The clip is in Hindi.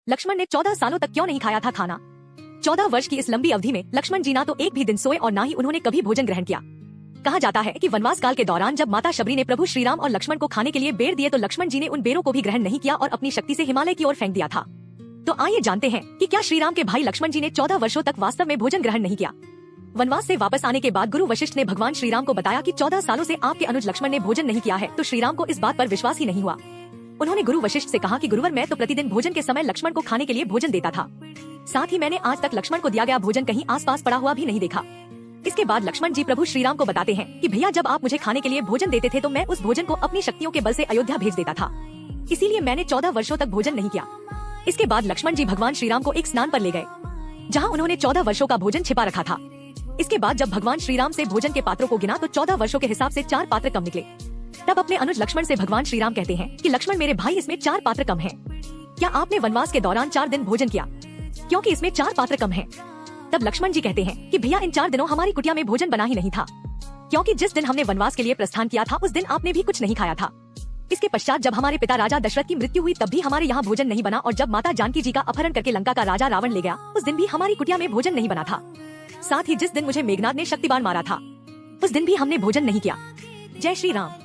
लक्ष्मण ने 14 सालों तक क्यों नहीं खाया था खाना। 14 वर्ष की इस लंबी अवधि में लक्ष्मण जी ना तो एक भी दिन सोए और ना ही उन्होंने कभी भोजन ग्रहण किया। कहा जाता है कि वनवास काल के दौरान जब माता शबरी ने प्रभु श्रीराम और लक्ष्मण को खाने के लिए बेर दिए तो लक्ष्मण जी ने उन बेरों को भी ग्रहण नहीं किया और अपनी शक्ति से हिमालय की ओर फेंक दिया था। तो आइए जानते हैं कि क्या श्रीराम के भाई लक्ष्मण जी ने 14 वर्षों तक वास्तव में भोजन ग्रहण नहीं किया। वनवास से वापस आने के बाद गुरु वशिष्ठ ने भगवान श्रीराम को बताया कि 14 सालों से आपके अनुज लक्ष्मण ने भोजन नहीं किया है, तो श्रीराम को इस बात पर विश्वास ही नहीं हुआ। उन्होंने गुरु वशिष्ठ से कहा कि गुरुवर, मैं तो प्रतिदिन भोजन के समय लक्ष्मण को खाने के लिए भोजन देता था, साथ ही मैंने आज तक लक्ष्मण को दिया गया भोजन कहीं आसपास पड़ा हुआ भी नहीं देखा। इसके बाद लक्ष्मण जी प्रभु श्रीराम को बताते हैं कि भैया, जब आप मुझे खाने के लिए भोजन देते थे तो मैं उस भोजन को अपनी शक्तियों के बल से अयोध्या भेज देता था, इसीलिए मैंने 14 वर्षों तक भोजन नहीं किया। इसके बाद लक्ष्मण जी भगवान श्रीराम को एक स्नान पर ले गए, जहाँ उन्होंने 14 वर्षों का भोजन छिपा रखा था। इसके बाद जब भगवान श्रीराम से भोजन के पात्रों को गिना तो 14 वर्षों के हिसाब से 4 पात्र कम निकले। तब अपने अनुज लक्ष्मण से भगवान श्रीराम कहते हैं कि लक्ष्मण, मेरे भाई, इसमें 4 पात्र कम हैं। क्या आपने वनवास के दौरान 4 दिन भोजन किया, क्योंकि इसमें 4 पात्र कम हैं। तब लक्ष्मण जी कहते हैं कि भैया, इन 4 दिनों हमारी कुटिया में भोजन बना ही नहीं था, क्योंकि जिस दिन हमने वनवास के लिए प्रस्थान किया था उस दिन आपने भी कुछ नहीं खाया था। इसके पश्चात जब हमारे पिता राजा दशरथ की मृत्यु हुई तब भी हमारे यहाँ भोजन नहीं बना, और जब माता जानकी जी का अपहरण करके लंका का राजा रावण ले गया उस दिन भी हमारी कुटिया में भोजन नहीं बना था। साथ ही जिस दिन मुझे मेघनाद ने शक्ति बाण मारा था उस दिन भी हमने भोजन नहीं किया। जय श्री राम।